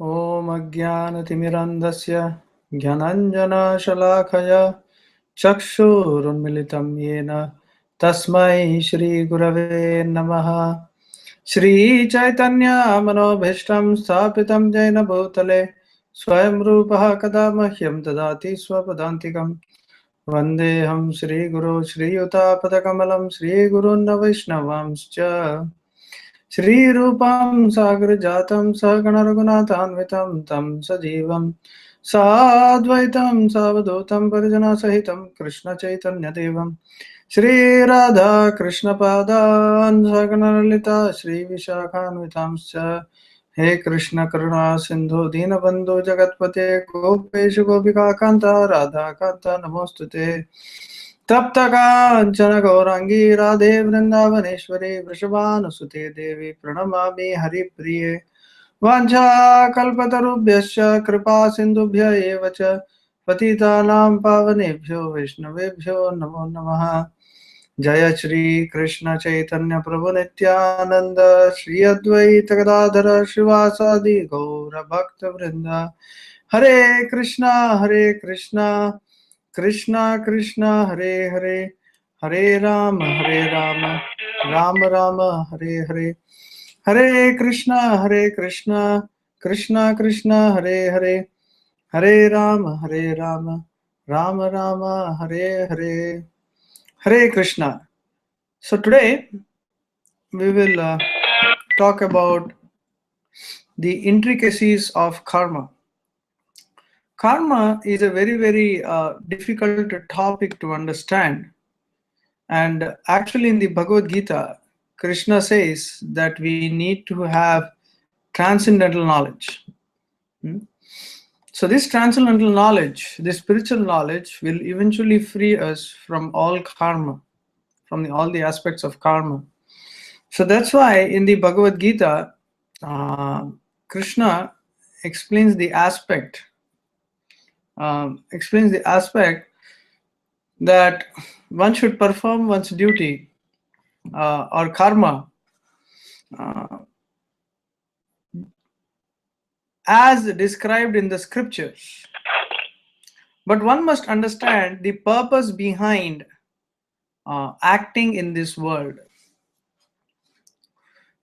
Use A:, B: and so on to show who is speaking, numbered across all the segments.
A: ॐ अज्ञानतिमिरन्धस्य ज्ञानाञ्जनशलाखया चक्षुरुन्मिलितं येन तस्मै श्रीगुरवे नमः। श्रीचैतन्यमनोभीष्टं स्थापितं येन भूतले स्वयं रूपः कदा मह्यं ददाति स्वपदान्तिकं। वन्देऽहं श्रीगुरो श्रीयुतापदकमलं श्रीगुरून् वैष्णवांश्च श्रीरूपं सागरजातं सहगणरघुनाथान्वितं तं सजीवं साद्वैतं सावधूतं परिजनसहितं कृष्णचैतन्यदेवं श्रीराधा कृष्णपादान् सहगणललिता श्रीविशाखान्वितांश्च। हे कृष्ण करुणा सिन्धु दीनबन्धु जगत्पते गोपेश गोपिकान्त राधाकान्त नमोऽस्तुते। तप्त काञ्चन गौरांगी राधे वृन्दावनेश्वरी वृषभानुसुते देवी प्रणमामि हरिप्रिये। वाञ्छाकल्पतरुभ्यश्च कृपा सिन्धुभ्य एव च पतितानां पावनेभ्यो वैष्णवेभ्यो नमो नमः। जय श्री कृष्ण चैतन्य प्रभु नित्यानंद श्री अद्वैत गदाधर श्रीवासादि गौर भक्त वृंद। हरे कृष्णा कृष्णा कृष्णा हरे हरे, हरे राम राम राम हरे हरे। हरे कृष्णा कृष्णा कृष्णा हरे हरे, हरे Ram Ram Ram Hare Hare. Hare Krishna. So today we will talk about the intricacies of karma. Karma is a very difficult topic to understand, and actually in the Bhagavad Gita, Krishna says that we need to have transcendental knowledge. So this transcendental knowledge, this spiritual knowledge, will eventually free us from all karma, from all the aspects of karma. So that's why in the Bhagavad Gita, Krishna explains the aspect that one should perform one's duty or karma as described in the scriptures. But one must understand the purpose behind acting in this world.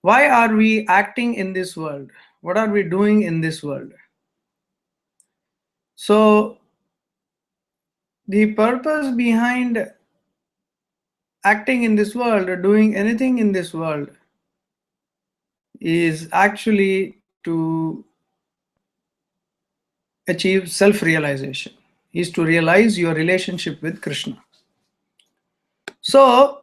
A: Why are we acting in this world? What are we doing in this world? So the purpose behind acting in this world or doing anything in this world is actually to achieve self-realization, is to realize your relationship with Krishna. So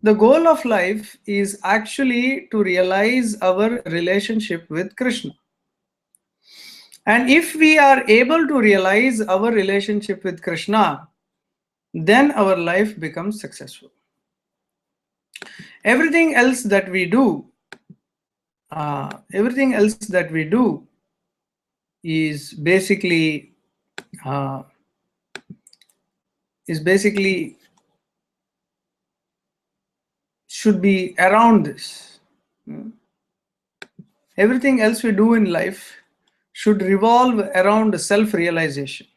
A: the goal of life is actually to realize our relationship with Krishna. And if we are able to realize our relationship with Krishna, then our life becomes successful. Everything else that we do is basically should be around this. Everything else we do in life should revolve around self-realization.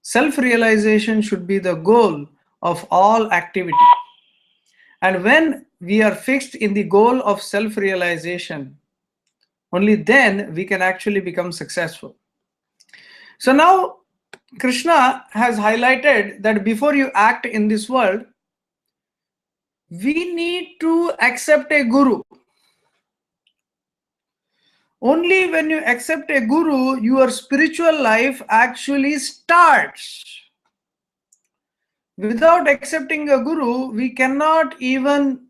A: Self-realization should be the goal of all activity. And when we are fixed in the goal of self-realization, only then we can actually become successful. So now Krishna has highlighted that before you act in this world, we need to accept a guru. Only when you accept a guru, your spiritual life actually starts. Without accepting a guru, we cannot even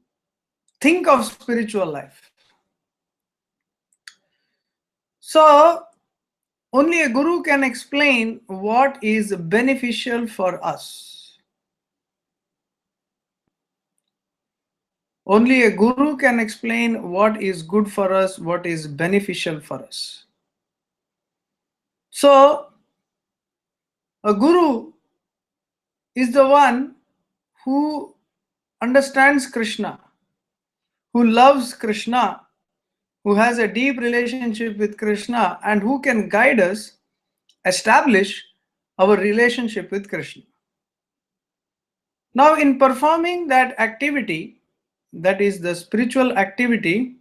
A: think of spiritual life. So, only a guru can explain what is beneficial for us. Only a guru can explain what is good for us, what is beneficial for us. So, a guru is the one who understands Krishna, who loves Krishna, who has a deep relationship with Krishna and who can guide us establish our relationship with Krishna. Now, in performing that activity, that is the spiritual activity,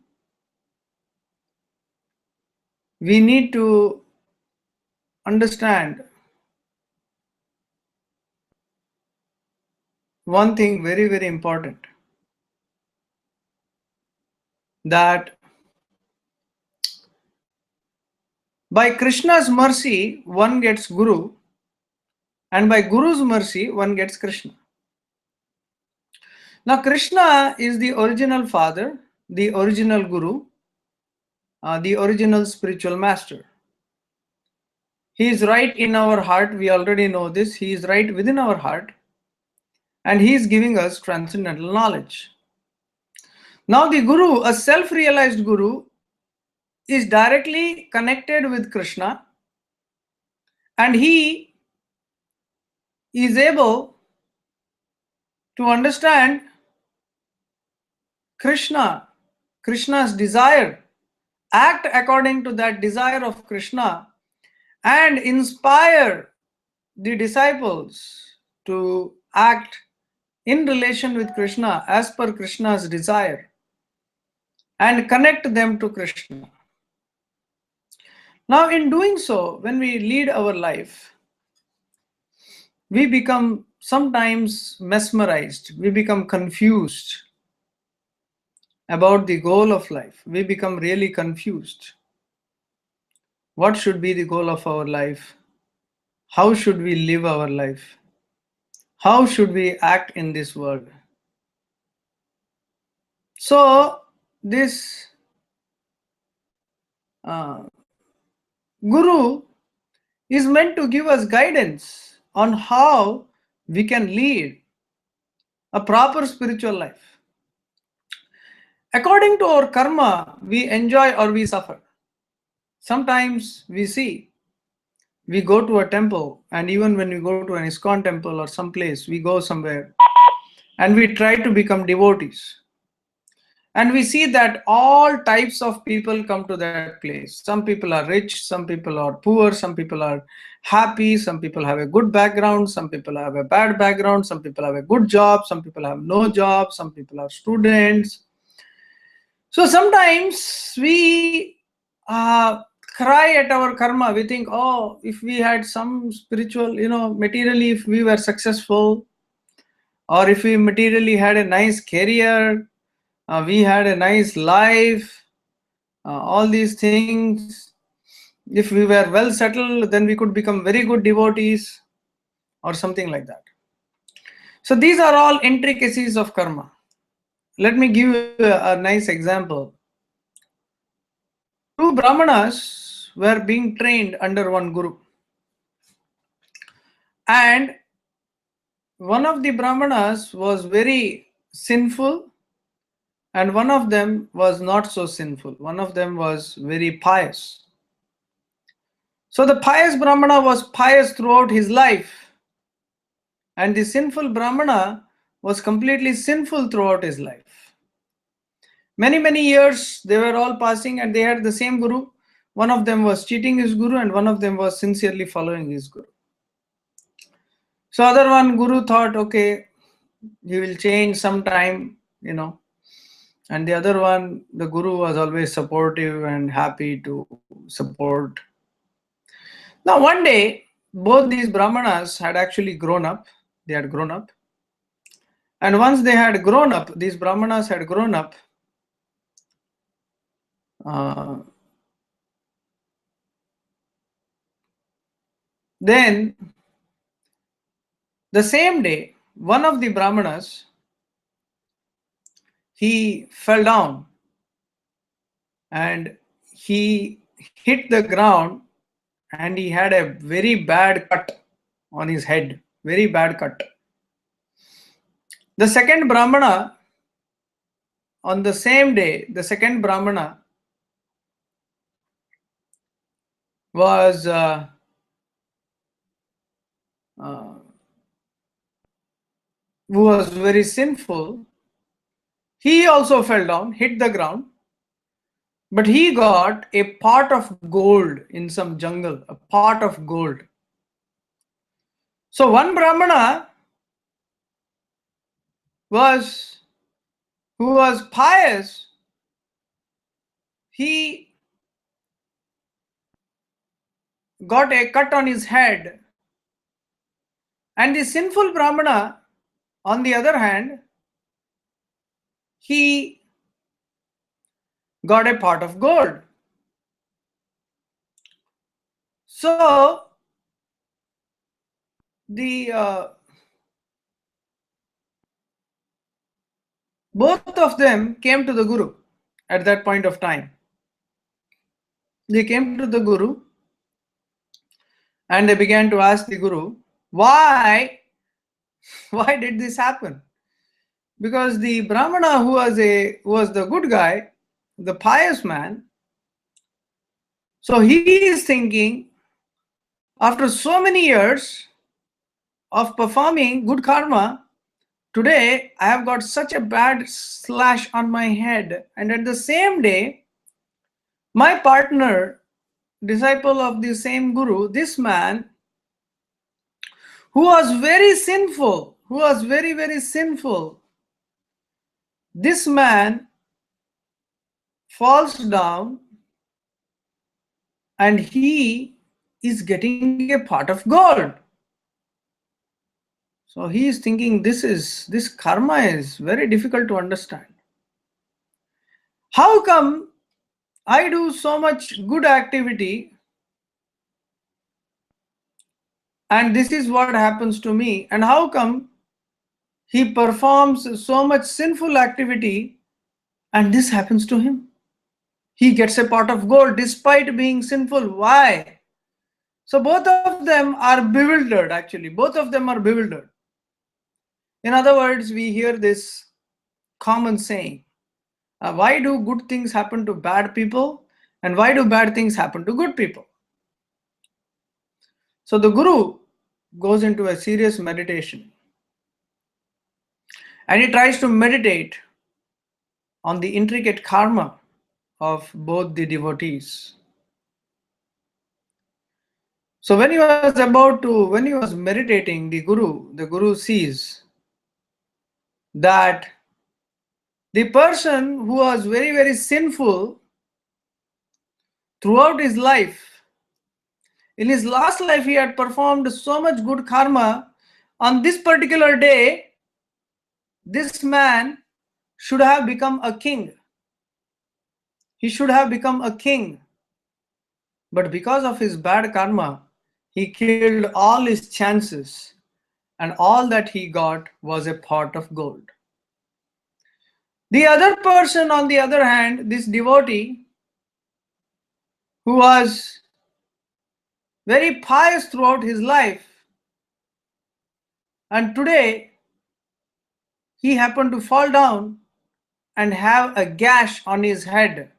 A: we need to understand one thing very, very important, that by Krishna's mercy, one gets Guru, and by Guru's mercy, one gets Krishna. Now, Krishna is the original father, the original Guru, the original spiritual master. He is right in our heart. We already know this. He is right within our heart, and he is giving us transcendental knowledge. Now, the Guru, a self-realized Guru, is directly connected with Krishna, and he is able to understand Krishna's desire, act according to that desire of Krishna, and inspire the disciples to act in relation with Krishna as per Krishna's desire and connect them to Krishna. Now, in doing so, when we lead our life, we become sometimes mesmerized, we become confused about the goal of life. We become really confused. What should be the goal of our life? How should we live our life? How should we act in this world? So, this Guru is meant to give us guidance on how we can lead a proper spiritual life. According to our karma, we enjoy or we suffer. Sometimes we go to a temple, and even when we go to an ISKCON temple or some place, we go somewhere and we try to become devotees. And we see that all types of people come to that place. Some people are rich, some people are poor, some people are happy, some people have a good background, some people have a bad background, some people have a good job, some people have no job, some people are students. So sometimes we cry at our karma. We think, oh, if we had some spiritual, materially, if we were successful, or if we materially had a nice career, we had a nice life, all these things, if we were well settled, then we could become very good devotees or something like that. So these are all intricacies of karma. Let me give you a nice example. Two Brahmanas were being trained under one Guru. And one of the Brahmanas was very sinful, and one of them was not so sinful. One of them was very pious. So the pious Brahmana was pious throughout his life, and the sinful Brahmana was completely sinful throughout his life. Many years they were all passing, and they had the same Guru. One of them was cheating his Guru, and one of them was sincerely following his Guru. So other one Guru thought, okay, he will change sometime, and the other one, the Guru was always supportive and happy to support. Now one day, both these Brahmanas had actually grown up. They had grown up. And once they had grown up, these Brahmanas had grown up, then the same day, one of the Brahmanas, he fell down and he hit the ground, and he had a very bad cut on his head, very bad cut. The second Brahmana, on the same day, the second Brahmana was who was very sinful. He also fell down, hit the ground. but he got a pot of gold in some jungle, a pot of gold. So one Brahmana who was pious, he got a cut on his head. And the sinful Brahmana, on the other hand, he got a pot of gold. So the both of them came to the Guru at that point of time. They came to the Guru and they began to ask the Guru, why did this happen? Because the Brahmana who was the good guy, the pious man, so he is thinking, after so many years of performing good karma, today I have got such a bad slash on my head, and at the same day, my partner, disciple of the same Guru, this man, who was very sinful, who was very, very sinful, this man falls down and he is getting a pot of gold. So he is thinking this karma is very difficult to understand. How come I do so much good activity and this is what happens to me? And how come he performs so much sinful activity and this happens to him? He gets a pot of gold despite being sinful. Why? So both of them are bewildered, actually. Both of them are bewildered. In other words, we hear this common saying, why do good things happen to bad people and why do bad things happen to good people? So the Guru goes into a serious meditation and he tries to meditate on the intricate karma of both the devotees. So when he was meditating, the Guru sees that the person who was very, very sinful throughout his life, in his last life he had performed so much good karma. On this particular day, this man should have become a king. He should have become a king. But because of his bad karma, he killed all his chances, and all that he got was a pot of gold. The other person, on the other hand, this devotee, who was very pious throughout his life, and today he happened to fall down and have a gash on his head.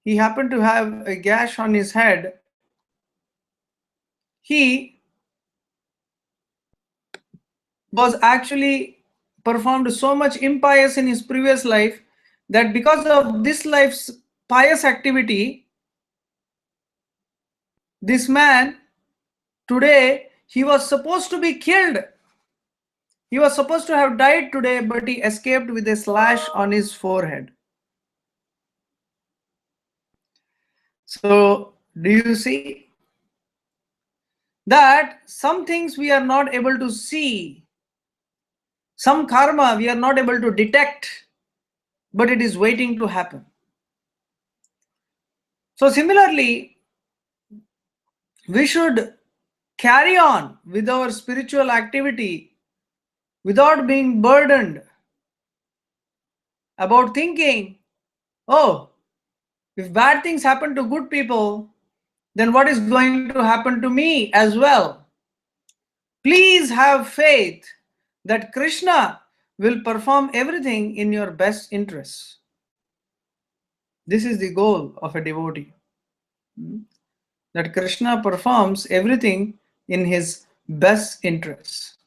A: He happened to have a gash on his head. He was actually performed so much impious in his previous life that because of this life's pious activity, this man today, he was supposed to be killed. He was supposed to have died today, but he escaped with a slash on his forehead. So do you see that some things we are not able to see, some karma we are not able to detect, but it is waiting to happen. So similarly, we should carry on with our spiritual activity without being burdened about thinking, oh, if bad things happen to good people, then what is going to happen to me as well? Please have faith that Krishna will perform everything in your best interests. This is the goal of a devotee. That Krishna performs everything in his best interests.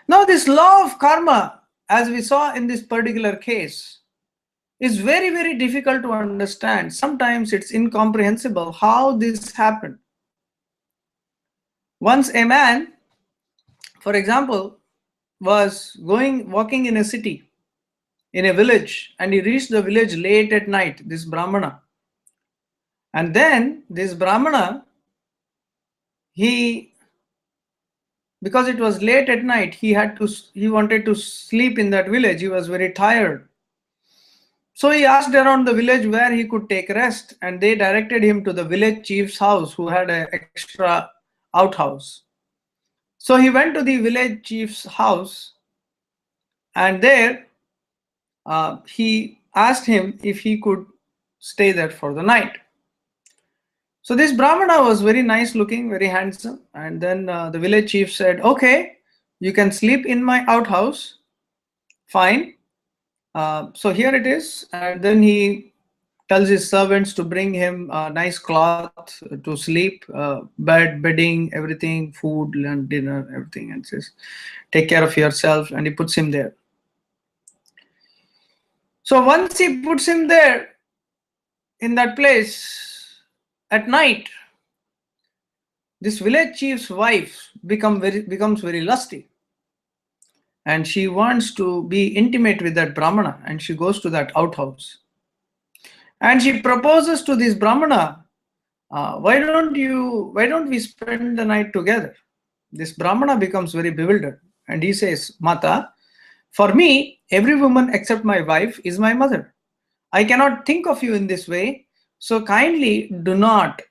A: Now this law of karma, as we saw in this particular case, is very, very difficult to understand. Sometimes it's incomprehensible how this happened. Once a man, for example, was walking in a city, in a village, and he reached the village late at night, this Brahmana. And then this Brahmana, he, because it was late at night, he wanted to sleep in that village. He was very tired. So he asked around the village where he could take rest, and they directed him to the village chief's house, who had an extra outhouse. So he went to the village chief's house, and there he asked him if he could stay there for the night. So this Brahmana was very nice looking, very handsome, and then the village chief said, "Okay, you can sleep in my outhouse, fine. So here it is." And then he tells his servants to bring him a nice cloth to sleep, bedding, everything, food and dinner, everything, and says, "Take care of yourself." And he puts him there. So once he puts him there in that place at night, this village chief's wife becomes very lusty, and she wants to be intimate with that Brahmana, and she goes to that outhouse. And she proposes to this Brahmana, why don't we spend the night together? This Brahmana becomes very bewildered, and he says, "Mata, for me, every woman except my wife is my mother. I cannot think of you in this way, so kindly do not,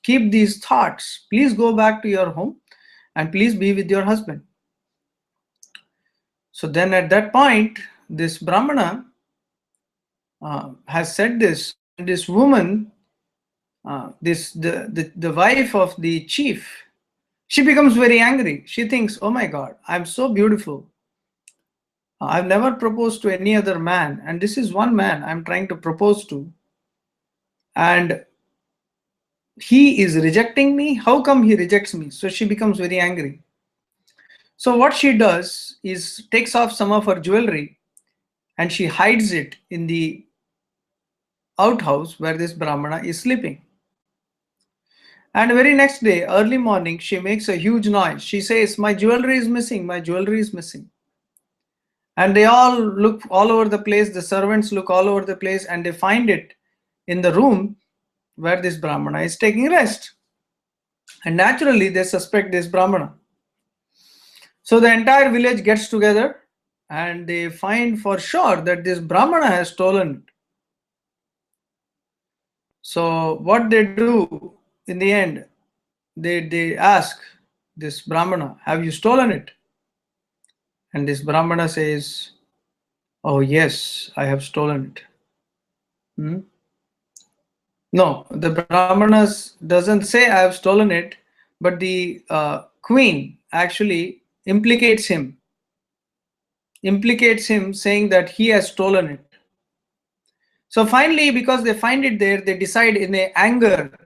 A: keep these thoughts. Please go back to your home, and please be with your husband." So then at that point, this Brahmana has said this, and this woman, the wife of the chief, she becomes very angry. She thinks, "Oh my God, I'm so beautiful. I've never proposed to any other man, and this is one man I'm trying to propose to, and he is rejecting me. How come he rejects me?" So she becomes very angry. So what she does is takes off some of her jewelry, and she hides it in the outhouse where this Brahmana is sleeping. And the very next day, early morning, she makes a huge noise. She says, "My jewelry is missing, my jewelry is missing." And they all look all over the place. The servants look all over the place, and they find it in the room where this Brahmana is taking rest. And naturally, they suspect this Brahmana. So the entire village gets together, and they find for sure that this Brahmana has stolen it. So what they do in the end, they ask this Brahmana, "Have you stolen it?" And this Brahmana says, "Oh yes, I have stolen it." Hmm? No, the Brahmana doesn't say "I have stolen it," but the queen actually implicates him saying that he has stolen it. So finally, because they find it there, they decide in a anger,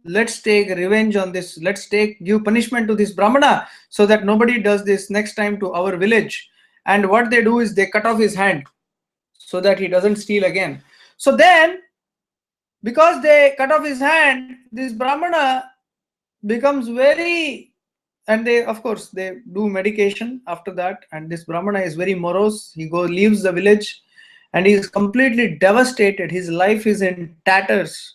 A: let's take revenge on this. Let's give punishment to this Brahmana so that nobody does this next time to our village. And what they do is they cut off his hand so that he doesn't steal again. So then, because they cut off his hand, this Brahmana becomes very, and they, of course, they do medication after that. And this Brahmana is very morose. He leaves the village, and he is completely devastated. His life is in tatters.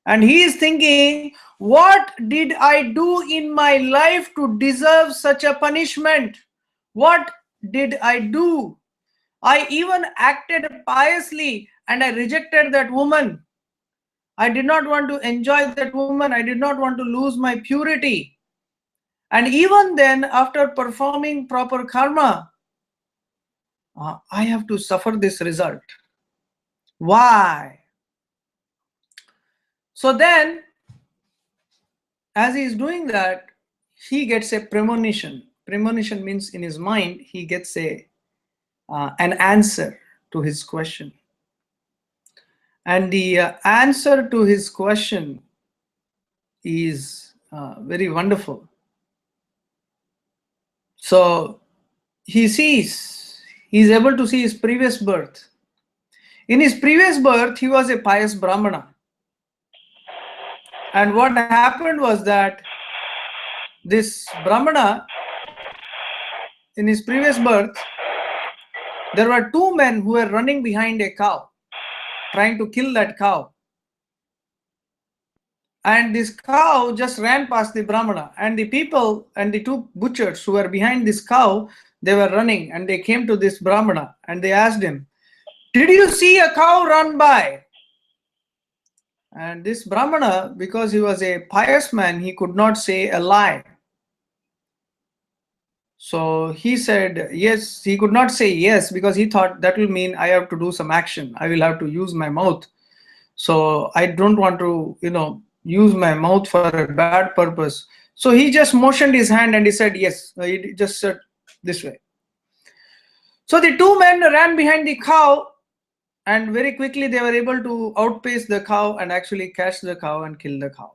A: And he is thinking, what did I do in my life to deserve such a punishment? What did I do? I even acted piously, and I rejected that woman. I did not want to enjoy that woman. I did not want to lose my purity. And even then, after performing proper karma, I have to suffer this result. Why? So then, as he is doing that, he gets a premonition. Premonition means in his mind, he gets an answer to his question. And the answer to his question is very wonderful. So he's able to see his previous birth. In his previous birth, he was a pious Brahmana. And what happened was that this Brahmana, in his previous birth, there were two men who were running behind a cow, trying to kill that cow. And this cow just ran past the Brahmana, and the people and the two butchers who were behind this cow, they were running, and they came to this Brahmana and they asked him, "Did you see a cow run by?" And this Brahmana, because he was a pious man, he could not say a lie. So he said yes. He could not say yes because he thought that will mean I have to do some action. I will have to use my mouth. So I don't want to, use my mouth for a bad purpose. So he just motioned his hand and he said yes. He just said this way. So the two men ran behind the cow, and very quickly they were able to outpace the cow and actually catch the cow and kill the cow.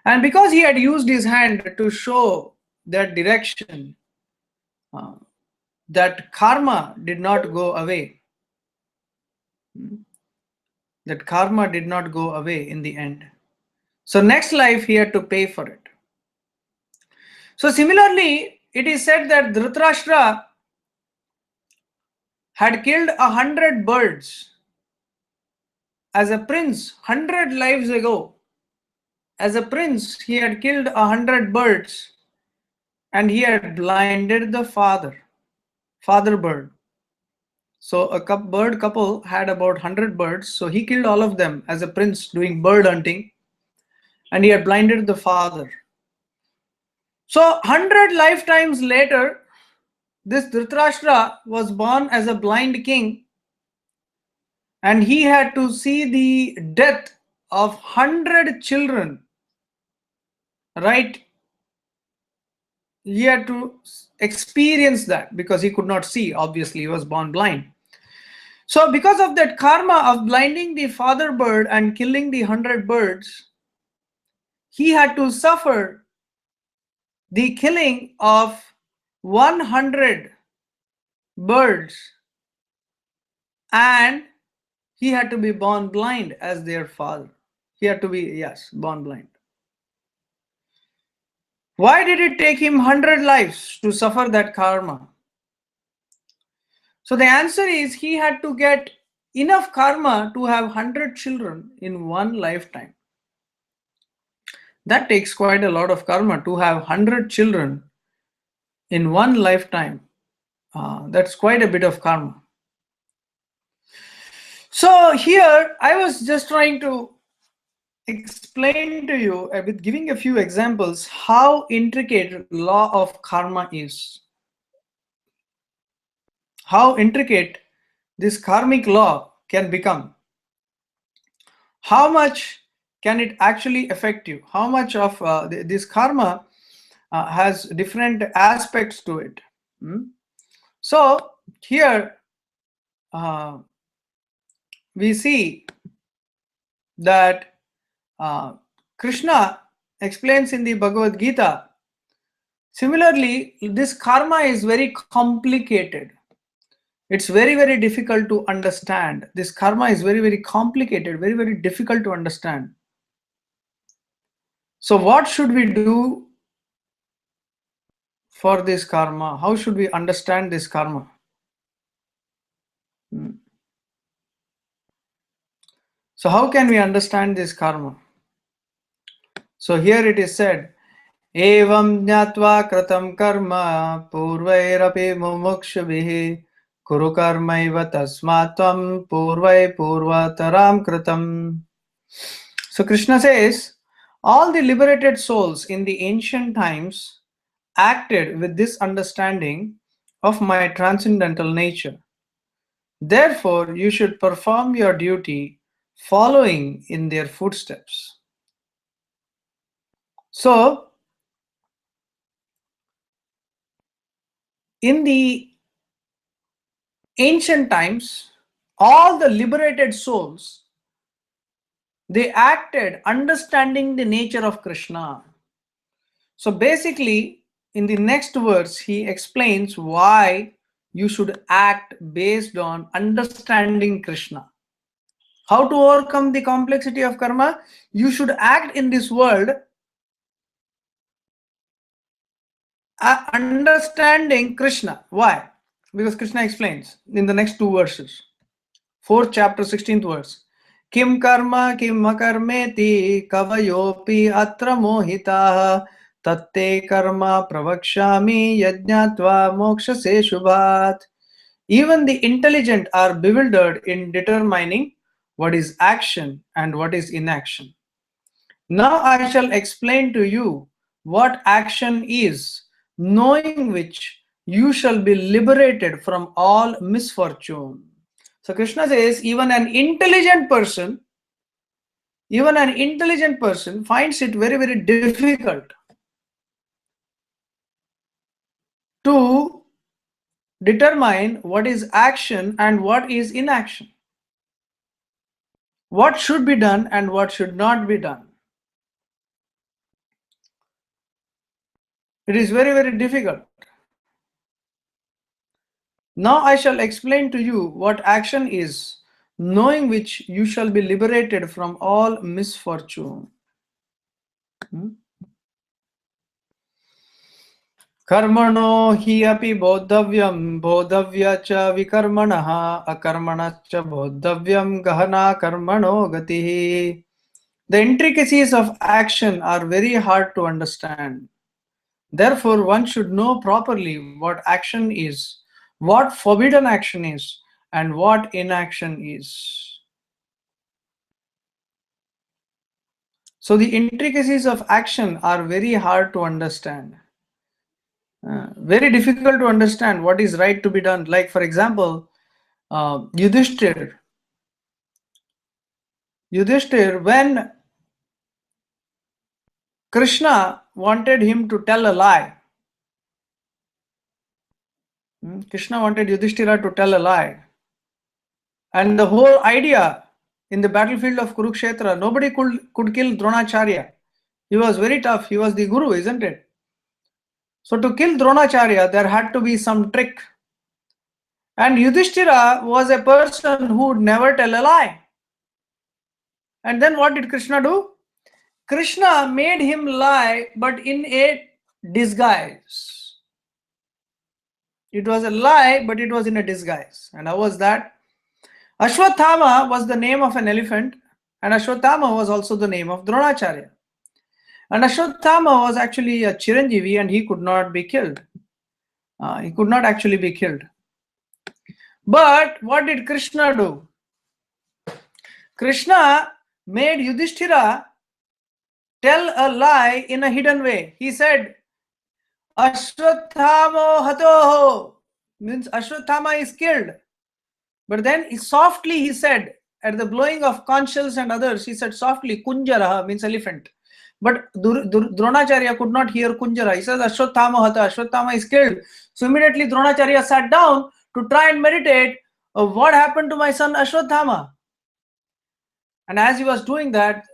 A: And because he had used his hand to show that direction, that karma did not go away. That karma did not go away in the end. So next life he had to pay for it. So similarly, it is said that Dhritarashtra had killed 100 birds as a prince 100 lives ago. As a prince, he had killed 100 birds and he had blinded the father bird. So a bird couple had about 100 birds. So he killed all of them as a prince doing bird hunting, and he had blinded the father. So 100 lifetimes later, this Dhritarashtra was born as a blind king, and he had to see the death of 100 children, right? He had to experience that because he could not see. Obviously, he was born blind. So because of that karma of blinding the father bird and killing the 100 birds, he had to suffer the killing of 100 birds, and he had to be born blind as their father. He had to be, yes, born blind. Why did it take him 100 lives to suffer that karma? So the answer is he had to get enough karma to have 100 children in one lifetime. That takes quite a lot of karma to have 100 children in one lifetime. That's quite a bit of karma. So here I was just trying to explain to you with giving a few examples how intricate law of karma is. How intricate this karmic law can become. How much can it actually affect you? How much of this karma has different aspects to it? So here we see that Krishna explains in the Bhagavad Gita. Similarly, this karma is very complicated. It's very, very difficult to understand. This karma is very, very complicated, very, very difficult to understand. So what should we do for this karma? How should we understand this karma? So how can we understand this karma? So here it is said, Evam jnatva kratam karma purvairapi mumukshubhihi kuru karmaiva tasmatvam purvai purvataram kratam. So Krishna says, all the liberated souls in the ancient times acted with this understanding of my transcendental nature. Therefore, you should perform your duty following in their footsteps. So, in the ancient times, all the liberated souls, they acted understanding the nature of Krishna. So basically, in the next verse, he explains why you should act based on understanding Krishna. How to overcome the complexity of karma? You should act in this world understanding Krishna. Why? Because Krishna explains in the next two verses. 4th chapter, 16th verse. Kim karma kim akarmeti kavayopi atra mohitaha tatte karma pravakshami yajnatva mokshase shubhat. Even the intelligent are bewildered in determining what is action and what is inaction. Now I shall explain to you what action is, knowing which you shall be liberated from all misfortune. So Krishna says even an intelligent person finds it very, very difficult to determine what is action and what is inaction. What should be done and what should not be done. It is very, very difficult. Now I shall explain to you what action is, knowing which you shall be liberated from all misfortune. Karmano hi api bodhavyam bodhavya cha vikarmanaha akarmana cha bodhavyam gahana karmano gatihi. The intricacies of action are very hard to understand. Therefore, one should know properly what action is, what forbidden action is, and what inaction is. So the intricacies of action are very hard to understand. Very difficult to understand what is right to be done. Like for example, Yudhishthir, when Krishna wanted him to tell a lie, Krishna wanted Yudhishthira to tell a lie. And the whole idea in the battlefield of Kurukshetra, nobody could kill Dronacharya. He was very tough. He was the guru, isn't it? So to kill Dronacharya, there had to be some trick. And Yudhishthira was a person who would never tell a lie. And then what did Krishna do? Krishna made him lie, but in a disguise. It was a lie, but it was in a disguise. And how was that? Ashwathama was the name of an elephant, and Ashwathama was also the name of Dronacharya. And Ashwathama was actually a Chiranjeevi, and he could not be killed. He could not actually be killed. But what did Krishna do? Krishna made Yudhishthira tell a lie in a hidden way. He said, Ashwathamo hatoho, means Ashwathama is killed. But then softly he said, at the blowing of conch shells and others, he said softly, Kunjaraha means elephant. But Dronacharya could not hear Kunjara. He says Ashwathama hata, Ashwathama is killed. So immediately Dronacharya sat down to try and meditate what happened to my son Ashwathama. And as he was doing that,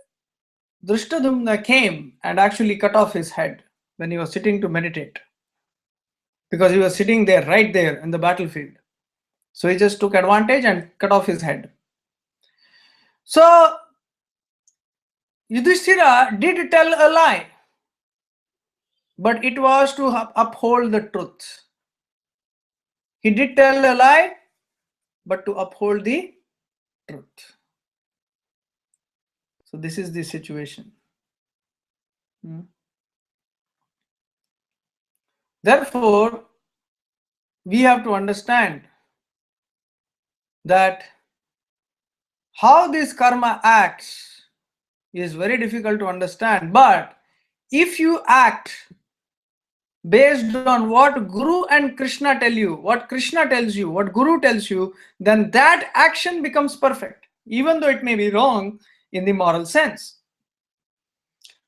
A: Drishtadumna came and actually cut off his head when he was sitting to meditate. Because he was sitting there, right there in the battlefield. So he just took advantage and cut off his head. So Yudhishthira did tell a lie, but it was to uphold the truth. He did tell a lie, but to uphold the truth. So this is the situation. Therefore, we have to understand that how this karma acts is very difficult to understand. But if you act based on what Guru and Krishna tell you, what Krishna tells you, what Guru tells you, then that action becomes perfect, even though it may be wrong in the moral sense.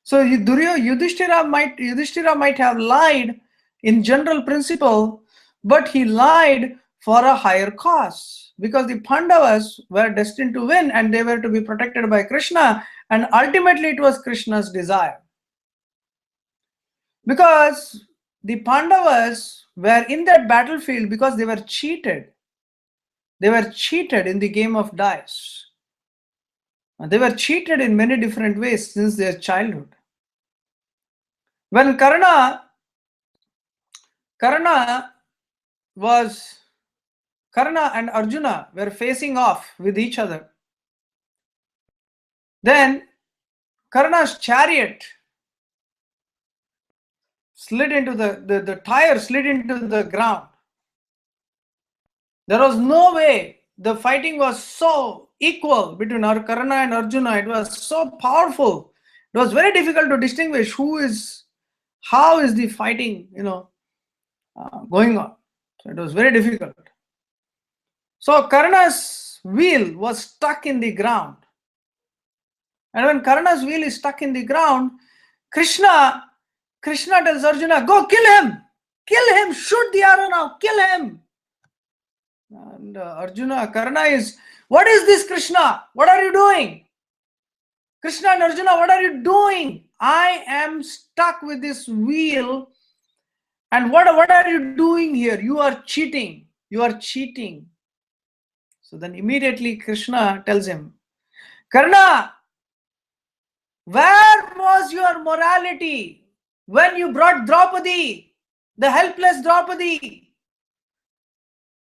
A: So Yudhishthira might have lied in general principle, but he lied for a higher cause, because the Pandavas were destined to win and they were to be protected by Krishna, and ultimately it was Krishna's desire. Because the Pandavas were in that battlefield because they were cheated. They were cheated in the game of dice. They were cheated in many different ways since their childhood. When Karna was Karna and Arjuna were facing off with each other, then Karna's chariot slid into the tire slid into the ground. There was no way. The fighting was so equal between Karna and Arjuna. It was so powerful. It was very difficult to distinguish how is the fighting, going on. So it was very difficult. So Karna's wheel was stuck in the ground. And when Karna's wheel is stuck in the ground, Krishna tells Arjuna, go kill him, shoot the arrow now, kill him. And Karna is, what is this, Krishna? What are you doing? Krishna and Arjuna, what are you doing? I am stuck with this wheel. And what are you doing here? You are cheating. You are cheating. So then immediately Krishna tells him, Karna, where was your morality when you brought Draupadi, the helpless Draupadi,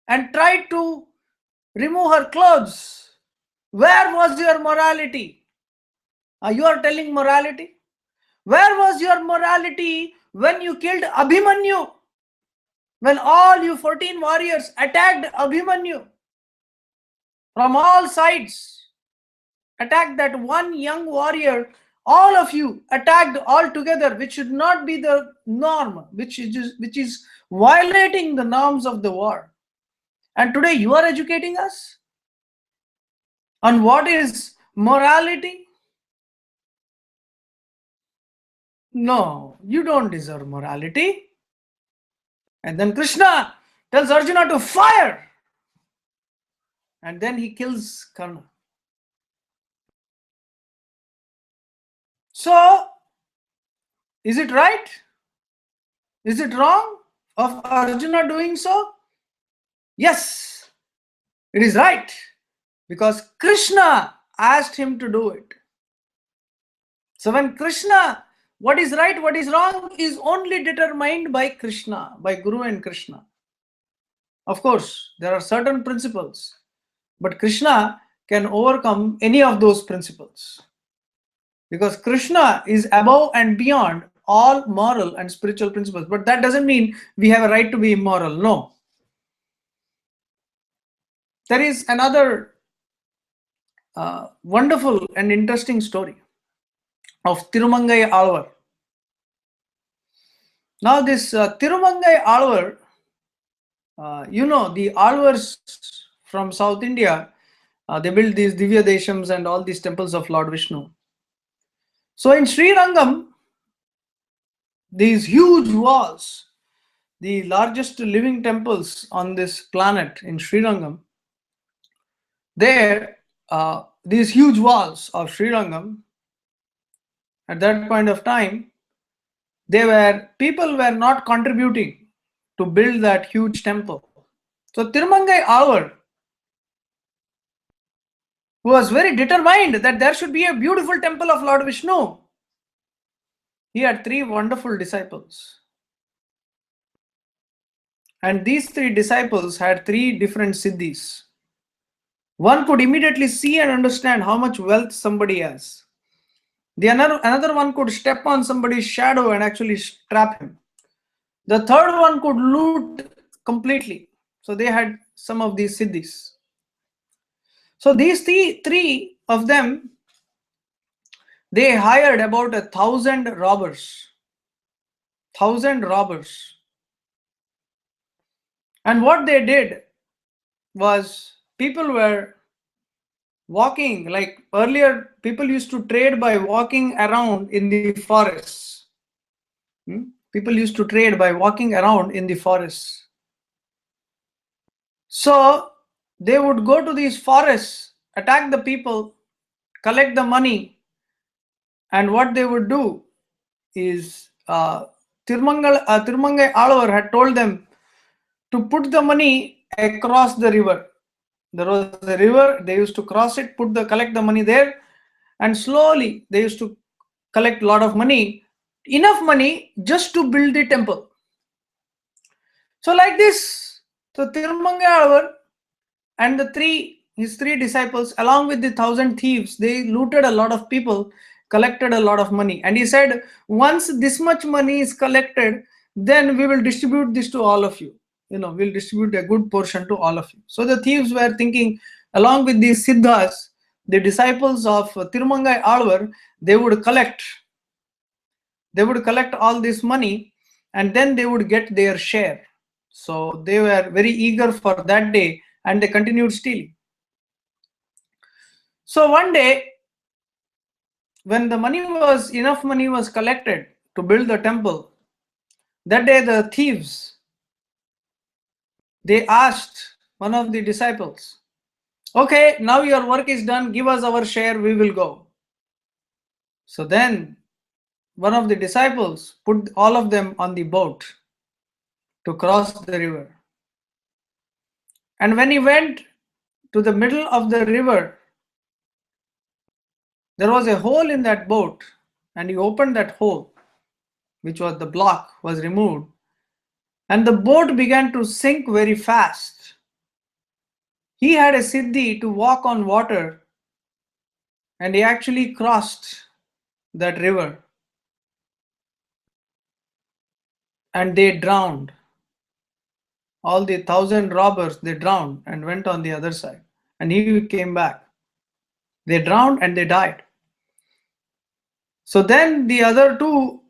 A: and tried to remove her clothes? Where was your morality? You are telling morality? Where was your morality when you killed Abhimanyu? When all you 14 warriors attacked Abhimanyu from all sides, attacked that one young warrior, all of you attacked all together, which should not be the norm, which is violating the norms of the war. And today you are educating us on what is morality? No, you don't deserve morality. And then Krishna tells Arjuna to fire. And then he kills Karna. So, is it right? Is it wrong of Arjuna doing so? Yes, it is right. Because Krishna asked him to do it. So when Krishna, what is right, what is wrong is only determined by Krishna, by Guru and Krishna. Of course, there are certain principles, but Krishna can overcome any of those principles. Because Krishna is above and beyond all moral and spiritual principles. But that doesn't mean we have a right to be immoral. No. There is another wonderful and interesting story of Tirumangai Alvar. Now this Tirumangai Alvar, the Alvars from South India, they built these Divya Deshams and all these temples of Lord Vishnu. So in Sri Rangam, these huge walls, the largest living temples on this planet in Sri Rangam, there, these huge walls of Sri Rangam, at that point of time, people were not contributing to build that huge temple. So Tirumangai Alvar, who was very determined that there should be a beautiful temple of Lord Vishnu, he had 3 wonderful disciples. And these 3 disciples had 3 different siddhis. One could immediately see and understand how much wealth somebody has. Another one could step on somebody's shadow and actually trap him. The third one could loot completely. So they had some of these siddhis. So these 3 of them, they hired about 1,000 robbers. 1,000 robbers. And what they did was, people were walking, like earlier people used to trade by walking around in the forests. People used to trade by walking around in the forests. So they would go to these forests, attack the people, collect the money, and what they would do is, Tirumangai Alavar had told them to put the money across the river. There was a river, they used to cross it, collect the money there, and slowly they used to collect a lot of money, enough money just to build the temple. So like this, so Tirumangai Alavar and his three disciples, along with the 1,000 thieves, they looted a lot of people, collected a lot of money. And he said, once this much money is collected, then we will distribute this to all of you. We'll distribute a good portion to all of you. So the thieves were thinking, along with these siddhas, the disciples of Tirumangai Alavar, they would collect all this money, and then they would get their share. So they were very eager for that day, and they continued stealing. So one day, when enough money was collected to build the temple, that day the thieves, they asked one of the disciples, okay, now your work is done, give us our share, we will go. So then one of the disciples put all of them on the boat to cross the river. And when he went to the middle of the river, there was a hole in that boat, and he opened that hole, which was the block was removed, and the boat began to sink very fast. He had a siddhi to walk on water, and he actually crossed that river, and they drowned. All the 1,000 robbers, they drowned and went on the other side, and he came back. They drowned and they died. So then the other two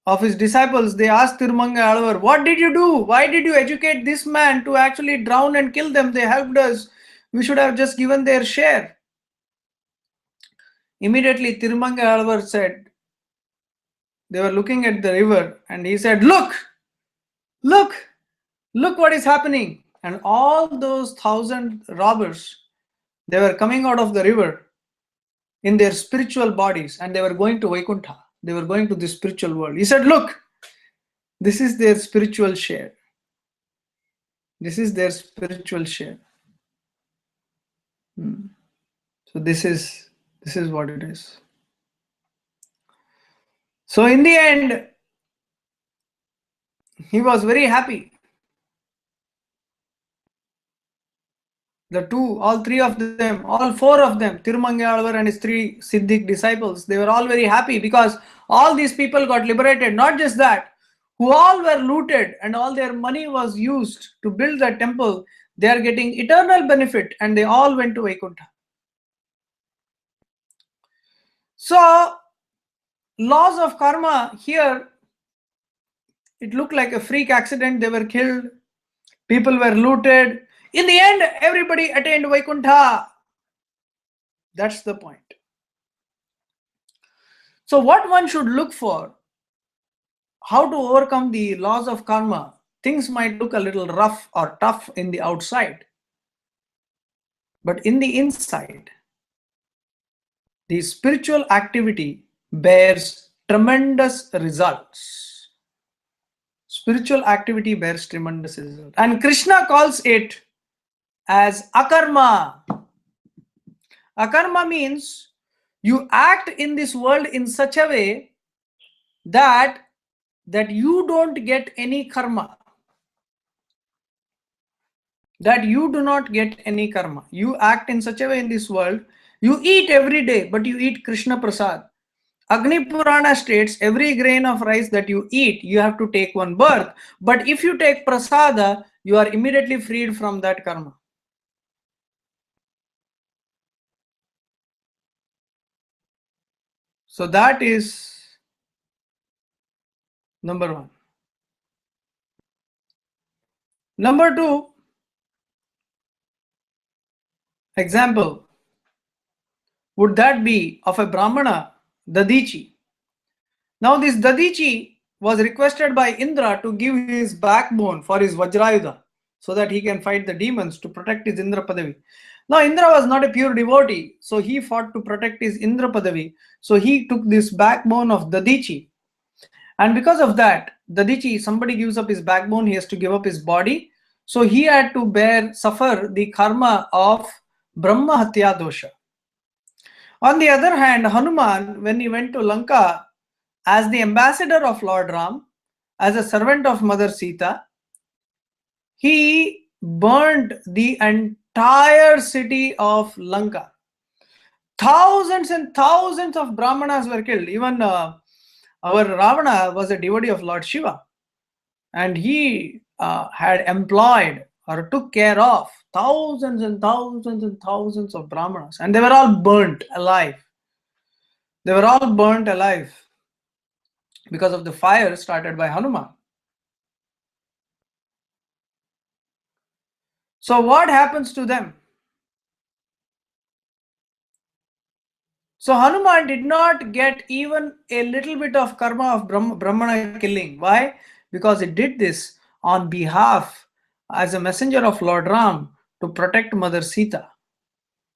A: of his disciples, they asked Tirumangai Alavar, what did you do? Why did you educate this man to actually drown and kill them? They helped us. We should have just given their share. Immediately Tirumangai Alavar said, they were looking at the river, and he said, look what is happening. And all those 1,000 robbers, they were coming out of the river in their spiritual bodies, and they were going to Vaikuntha. They were going to the spiritual world. He said, look, this is their spiritual share. This is their spiritual share. So this is what it is. So in the end, he was very happy. All four of them, Tirumangai Alavar and his three Siddhic disciples, they were all very happy because all these people got liberated. Not just that, who all were looted and all their money was used to build that temple, they are getting eternal benefit, and they all went to Vaikuntha. So, laws of karma here, it looked like a freak accident. They were killed, people were looted. In the end, everybody attained Vaikuntha. That's the point. So what one should look for, how to overcome the laws of karma. Things might look a little rough or tough in the outside, but in the inside, the spiritual activity bears tremendous results. Spiritual activity bears tremendous results. And Krishna calls it as akarma. Akarma means you act in this world in such a way that you don't get any karma. That you do not get any karma. You act in such a way in this world. You eat every day, but you eat Krishna Prasad. Agni Purana states every grain of rice that you eat, you have to take one birth. But if you take prasada, you are immediately freed from that karma. So that is number one. Number two, example, would that be of a Brahmana, Dadichi. Now this Dadichi was requested by Indra to give his backbone for his Vajrayudha so that he can fight the demons to protect his Indra Padavi. Now Indra was not a pure devotee, so he fought to protect his Indra Padavi. So he took this backbone of Dadichi And because of that, Dadichi, somebody gives up his backbone, he has to give up his body. So he had to suffer the karma of Brahma Hatya dosha. On the other hand, Hanuman, when he went to Lanka as the ambassador of Lord Ram, as a servant of Mother Sita, he burned the entire city of Lanka. Thousands and thousands of Brahmanas were killed. Even our Ravana was a devotee of Lord Shiva, and he had employed or took care of thousands and thousands and thousands of Brahmanas, and they were all burnt alive. They were all burnt alive because of the fire started by Hanuman. So what happens to them? So Hanuman did not get even a little bit of karma of Brahmana killing. Why? Because he did this on behalf, as a messenger of Lord Ram, to protect Mother Sita,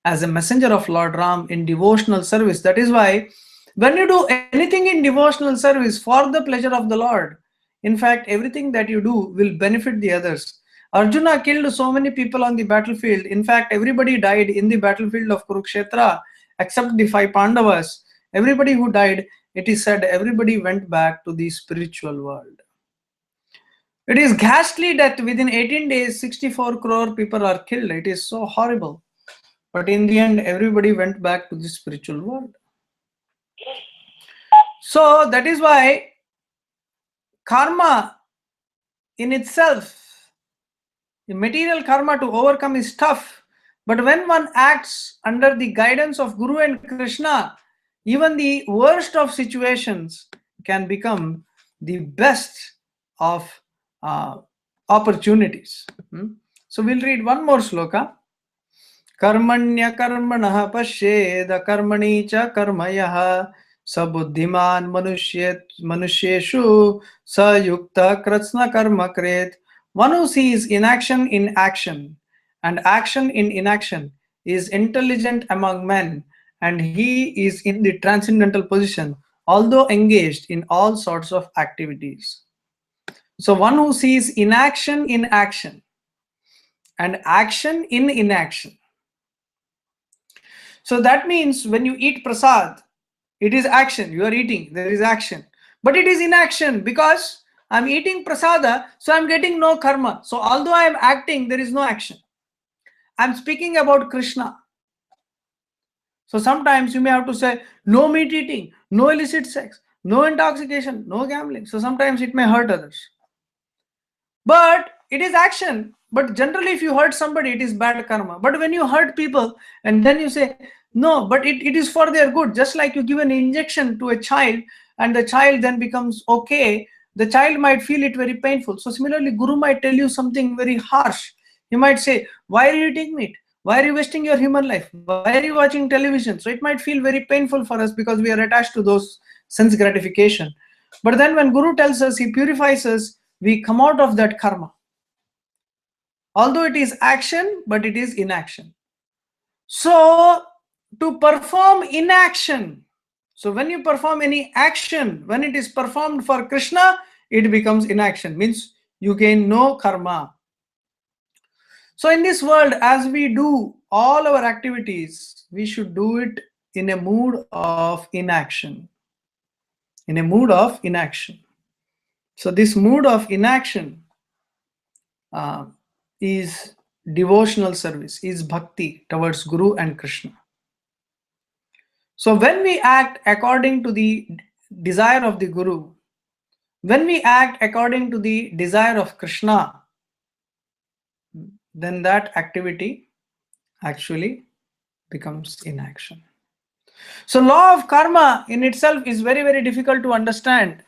A: as a messenger of Lord Ram in devotional service. That is why when you do anything in devotional service for the pleasure of the Lord, in fact, everything that you do will benefit the others. Arjuna killed so many people on the battlefield. In fact, everybody died in the battlefield of Kurukshetra except the 5 Pandavas. Everybody who died, it is said, everybody went back to the spiritual world. It is ghastly that within 18 days, 64 crore people are killed. It is so horrible. But in the end, everybody went back to the spiritual world. So that is why karma in itself, the material karma to overcome is tough. But when one acts under the guidance of Guru and Krishna, even the worst of situations can become the best of opportunities. So we'll read one more sloka. Karmanya karmanah pashyed karmani cha karmayah sabuddhiman manusyeshu sayukta kratsna karma kret. One who sees inaction in action and action in inaction is intelligent among men, and he is in the transcendental position, although engaged in all sorts of activities. So one who sees inaction in action and action in inaction. So that means when you eat prasad, it is action. You are eating, there is action. But it is inaction because I'm eating prasada, so I'm getting no karma. So although I am acting, there is no action. I'm speaking about Krishna. So sometimes you may have to say, no meat eating, no illicit sex, no intoxication, no gambling. So sometimes it may hurt others. But it is action. But generally, if you hurt somebody, it is bad karma. But when you hurt people and then you say, no, but it is for their good. Just like you give an injection to a child and the child then becomes okay, the child might feel it very painful. So similarly, Guru might tell you something very harsh. He might say, why are you eating meat? Why are you wasting your human life? Why are you watching television? So it might feel very painful for us because we are attached to those sense gratification. But then when Guru tells us, he purifies us, we come out of that karma. Although it is action, but it is inaction. So to perform inaction, so when you perform any action, when it is performed for Krishna, it becomes inaction, means you gain no karma. So in this world, as we do all our activities, we should do it in a mood of inaction. In a mood of inaction. So this mood of inaction is devotional service, is bhakti towards Guru and Krishna. So when we act according to the desire of the Guru, when we act according to the desire of Krishna, then that activity actually becomes inaction. So law of karma in itself is very, very difficult to understand,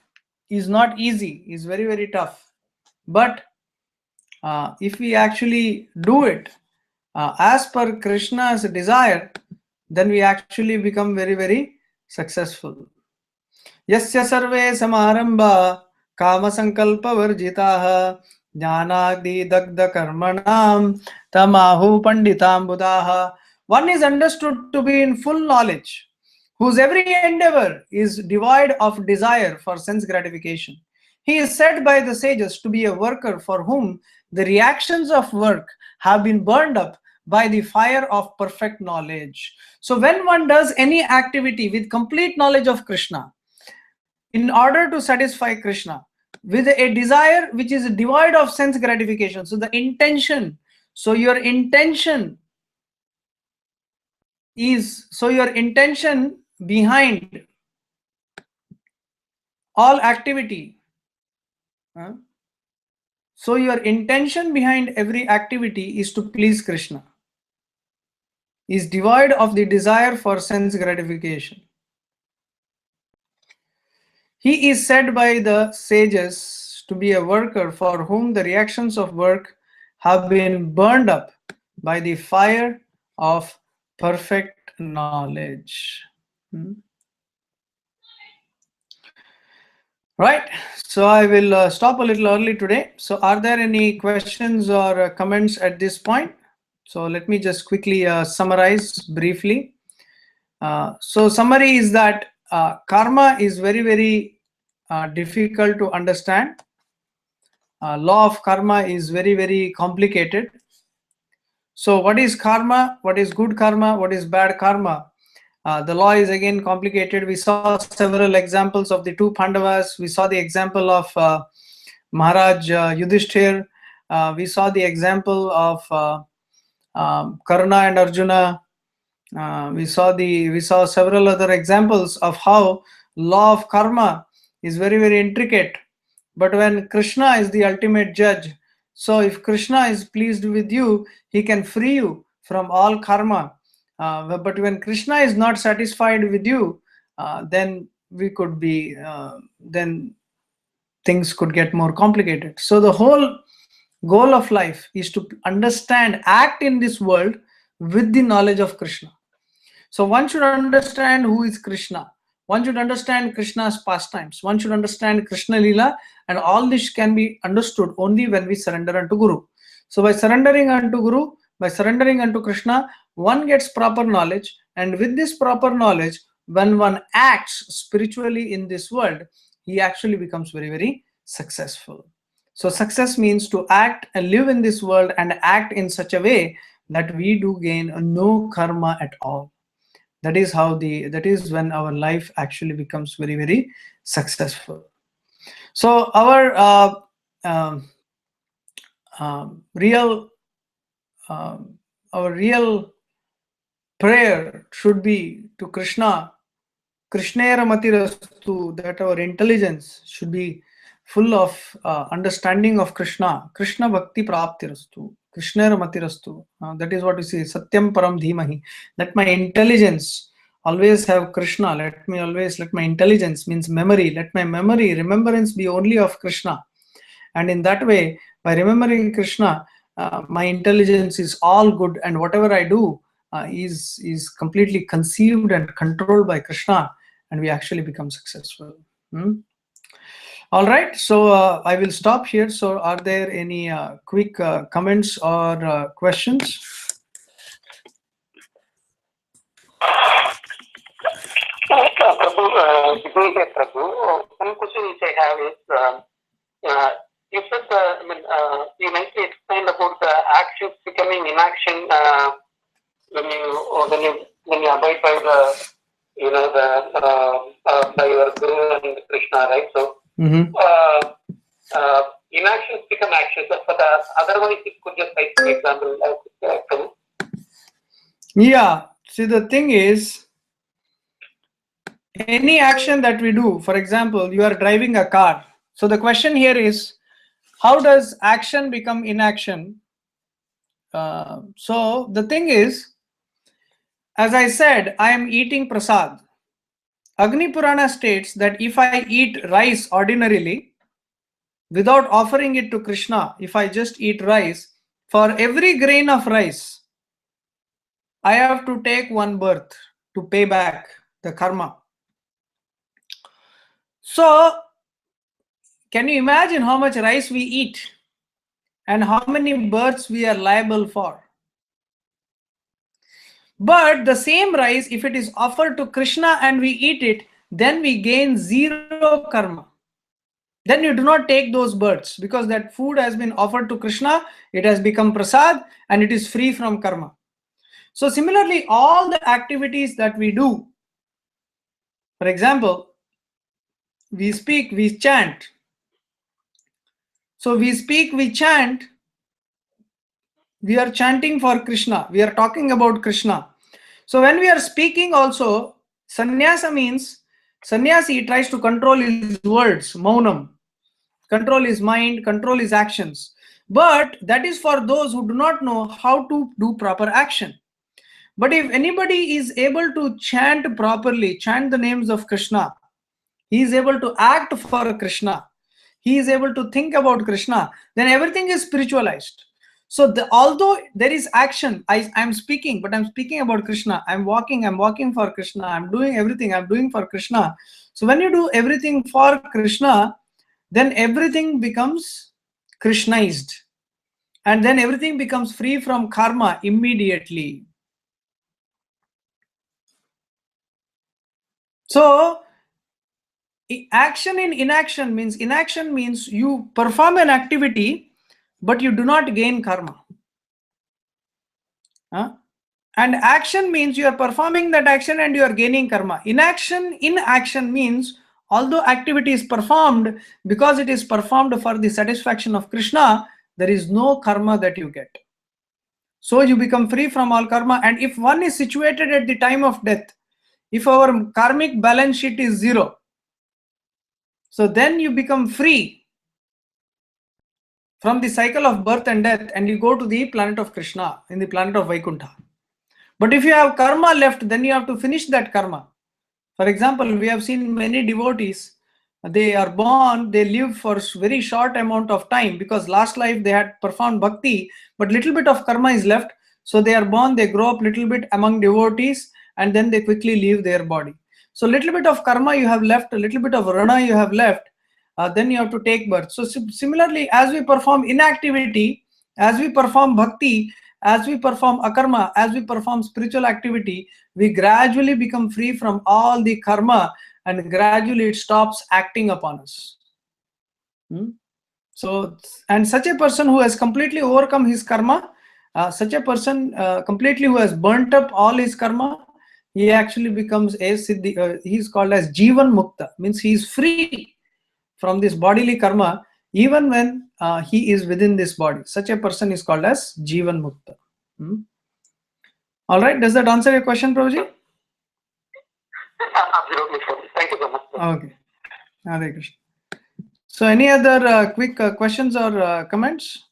A: is not easy, is very, very tough. But if we actually do it as per Krishna's desire, then we actually become very, very successful. Yasya sarve samarambha kama sankalpa varjitaha jnanadi dagda karmanam tamahu panditam buddhaha. One is understood to be in full knowledge. whose every endeavor is devoid of desire for sense gratification. He is said by the sages to be a worker for whom the reactions of work have been burned up by the fire of perfect knowledge. So, when one does any activity with complete knowledge of Krishna, in order to satisfy Krishna, with a desire which is devoid of sense gratification, so the intention, so your intention behind all activity, so your intention behind every activity is to please Krishna, is devoid of the desire for sense gratification. He is said by the sages to be a worker for whom the reactions of work have been burned up by the fire of perfect knowledge. Right, so I will stop a little early today. So are there any questions or comments at this point? So let me just quickly summarize briefly. So summary is that karma is very, very difficult to understand. Law of karma is very, very complicated. So what is karma? What is good karma? What is bad karma? The law is again complicated. We saw several examples of the two Pandavas. We saw the example of Maharaj Yudhishthir. We saw the example of Karna and Arjuna. We saw several other examples of how law of karma is very, very intricate. But when Krishna is the ultimate judge, so if Krishna is pleased with you, he can free you from all karma. But when Krishna is not satisfied with you, then then things could get more complicated. So the whole goal of life is to understand, act in this world with the knowledge of Krishna. So one should understand who is Krishna. One should understand Krishna's pastimes. One should understand Krishna Lila, and all this can be understood only when we surrender unto Guru. So by surrendering unto Guru, by surrendering unto Krishna, one gets proper knowledge, and with this proper knowledge, when one acts spiritually in this world, he actually becomes very, very successful. So success means to act and live in this world and act in such a way that we do gain no karma at all. That is when our life actually becomes very, very successful. So our real prayer should be to Krishna, Krishnera Matirastu, that our intelligence should be full of understanding of Krishna, Krishna Bhakti Praptirastu, Krishnera Matirastu. That is what we say, Satyam Param Dhimahi. Let my intelligence always have Krishna. Let my intelligence means memory. Let my remembrance be only of Krishna. And in that way, by remembering Krishna, my intelligence is all good, and whatever I do is completely conceived and controlled by Krishna, and we actually become successful. All right, so I will stop here. So are there any quick comments or questions?
B: Prabhu, one question which I have is, you said, you nicely explained about the actions becoming inaction when you abide by by your Guru and Krishna, right? So inactions become actions, but otherwise it could just like, for example,
A: yeah. See, the thing is, any action that we do, for example, you are driving a car. So the question here is, how does action become inaction? So the thing is, as I said, I am eating prasad. Agni Purana states that if I eat rice ordinarily, without offering it to Krishna, if I just eat rice, for every grain of rice, I have to take one birth to pay back the karma. So, can you imagine how much rice we eat and how many births we are liable for? But the same rice, if it is offered to Krishna and we eat it, then we gain zero karma. Then you do not take those birds because that food has been offered to Krishna, it has become prasad, and it is free from karma. So similarly, all the activities that we do, for example, we speak, we chant. So we speak, we chant, we are chanting for Krishna, we are talking about Krishna. So when we are speaking also, sannyasa means, sannyasi tries to control his words, maunam, control his mind, control his actions. But that is for those who do not know how to do proper action. But if anybody is able to chant properly, chant the names of Krishna, he is able to act for Krishna, he is able to think about Krishna, then everything is spiritualized. So although there is action, I'm speaking, but I'm speaking about Krishna. I'm walking for Krishna. I'm doing everything, I'm doing for Krishna. So when you do everything for Krishna, then everything becomes Krishnaized. And then everything becomes free from karma immediately. So action in inaction means you perform an activity, but you do not gain karma. And action means you are performing that action and you are gaining karma. In action means although activity is performed, because it is performed for the satisfaction of Krishna, there is no karma that you get. So you become free from all karma. And if one is situated at the time of death, if our karmic balance sheet is zero, so then you become free from the cycle of birth and death and you go to the planet of Krishna, in the planet of Vaikuntha. But if you have karma left, then you have to finish that karma. For example, we have seen many devotees, they are born, they live for very short amount of time because last life they had performed bhakti, but little bit of karma is left. So they are born, they grow up little bit among devotees, and then they quickly leave their body. So little bit of karma you have left, a little bit of rana you have left, then you have to take birth. So similarly, as we perform inactivity, as we perform bhakti, as we perform akarma, as we perform spiritual activity, we gradually become free from all the karma and gradually it stops acting upon us. So, and such a person who has completely overcome his karma, such a person completely who has burnt up all his karma, he actually becomes a siddhi, he is called as Jivan Mukta, means he is free from this bodily karma even when he is within this body. Such a person is called as Jivan Mukta. All right, does that answer your question, Prabhuji?
B: Absolutely, sir. Thank you so much, sir.
A: Okay. Hare Krishna. So any other quick questions or comments?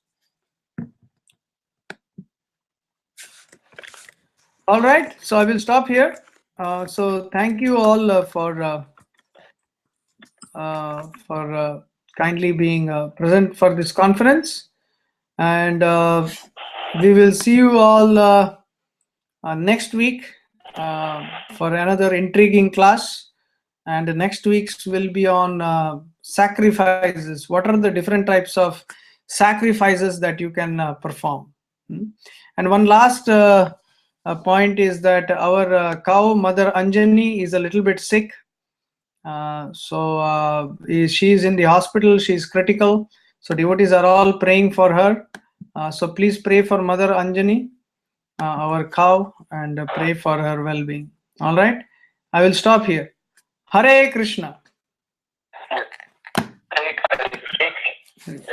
A: All right, so I will stop here. So thank you all for kindly being present for this conference, and we will see you all next week for another intriguing class. And next week's will be on sacrifices. What are the different types of sacrifices that you can perform? And one last point is that our cow, Mother Anjani, is a little bit sick. So she is in the hospital. She is critical. So devotees are all praying for her. So please pray for Mother Anjani, our cow, and pray for her well-being. All right, I will stop here. Hare Krishna.
B: Hare Krishna.